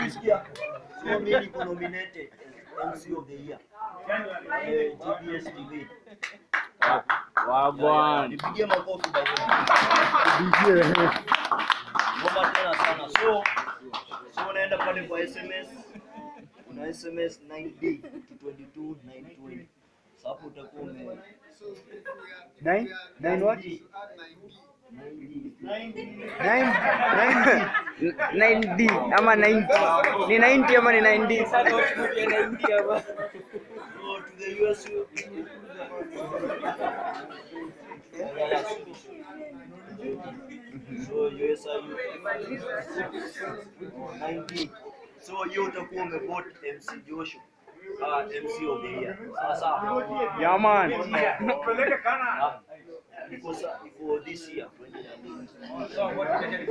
ukisikia so mimi niko nominated as MC of the year. GBS TV. Wagwan. Nipigie makofi basi. Ngoma tena sana. So unaenda pale kwa SMS. Una SMS 9D to 22 920. Sapo utakuwa ume 9 what? 9D ama 90 ni 90 ama ni 9D Sasa ushukuru 90 hapa. go to the US. So US are you 90. So you utakuwa umevote mcjoshu. MC of the year. Sasa. yeah man For this year. So what did you